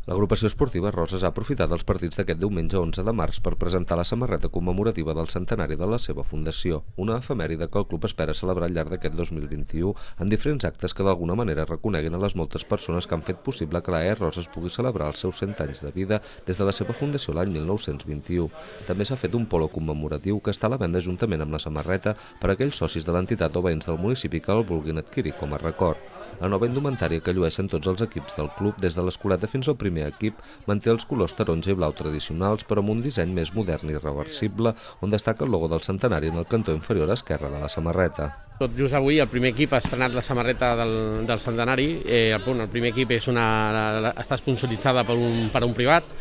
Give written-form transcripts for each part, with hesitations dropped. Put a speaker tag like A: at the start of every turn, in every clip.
A: L'agrupació esportiva Roses ha aprofitat els partits d'aquest diumenge 11 de març per presentar la samarreta commemorativa del centenari de la seva fundació, una efemèride que el club espera celebrar al llarg d'aquest 2021 en diferents actes que d'alguna manera reconeguin a les moltes persones que han fet possible que l'AE Roses pugui celebrar els seus 100 anys de vida des de la seva fundació l'any 1921. També s'ha fet un polo commemoratiu que està a la venda juntament amb la samarreta per a aquells socis de l'entitat o veïns del municipi que el vulguin adquirir com a record. La nova indumentària que llueixen tots els equips del club, des de l'escoleta fins al primer equip, manté els colors taronja i blau tradicionals, però amb un disseny més modern i reversible, on destaca el logo del centenari en el cantó inferior esquerre de la samarreta.
B: Tot just avui el primer equip ha estrenat la samarreta del centenari. El primer equip està sponsoritzada per un privat,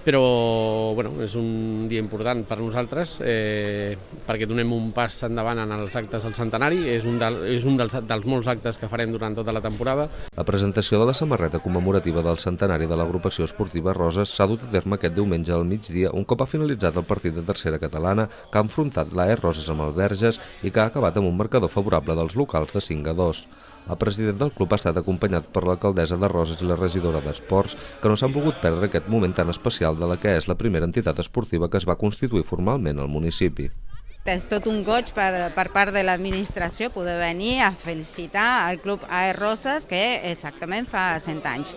B: però és un dia important per nosaltres perquè donem un pas endavant en els actes del centenari. És un dels molts actes que farem durant tota la temporada.
A: La presentació de la samarreta commemorativa del centenari de l'agrupació esportiva Roses s'ha dut a terme aquest diumenge al migdia, un cop ha finalitzat el partit de tercera catalana que ha enfrontat l'AE Roses amb el Verges i que ha acabat amb un marcador favorable dels locals de 5-2. El president del club ha estat acompanyat per l'alcaldessa de Roses i la regidora d'Esports, que no s'han volgut perdre aquest moment tan especial de la que és la primera entitat esportiva que es va constituir formalment al municipi.
C: És tot un goig per part de l'administració poder venir a felicitar el club AE Roses, que exactament fa 100 anys.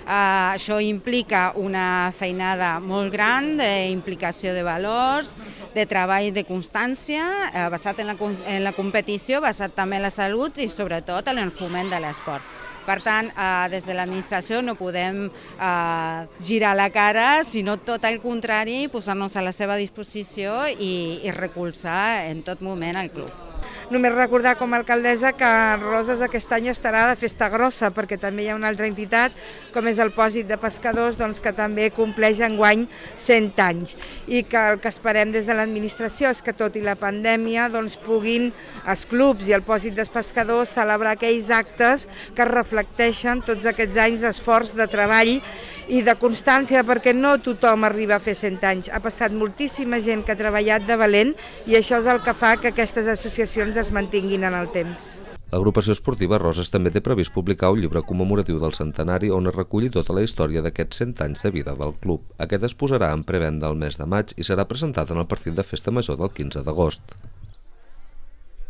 C: Això implica una feinada molt gran d'implicació de valors, de treball de constància, basat en la competició, basat també en la salut i sobretot en el foment de l'esport. Per tant, des de l'administració no podem girar la cara, sinó tot el contrari, posar-nos a la seva disposició i recolzar en tot moment el club.
D: Només recordar com a alcaldessa que Roses aquest any estarà de festa grossa, perquè també hi ha una altra entitat, com és el Pòsit de Pescadors, que també compleix enguany 100 anys. I que el que esperem des de l'administració és que, tot i la pandèmia, puguin els clubs i el Pòsit de Pescadors celebrar aquells actes que reflecteixen tots aquests anys d'esforç, de treball i de constància, perquè no tothom arriba a fer 100 anys. Ha passat moltíssima gent que ha treballat de valent i això és el que fa que aquestes associacions es mantinguin en el temps.
A: L'agrupació esportiva Roses també té previst publicar un llibre commemoratiu del centenari on es reculli tota la història d'aquests 100 anys de vida del club. Aquest es posarà en prevenda el mes de maig i serà presentat en el partit de Festa Major del 15 d'agost.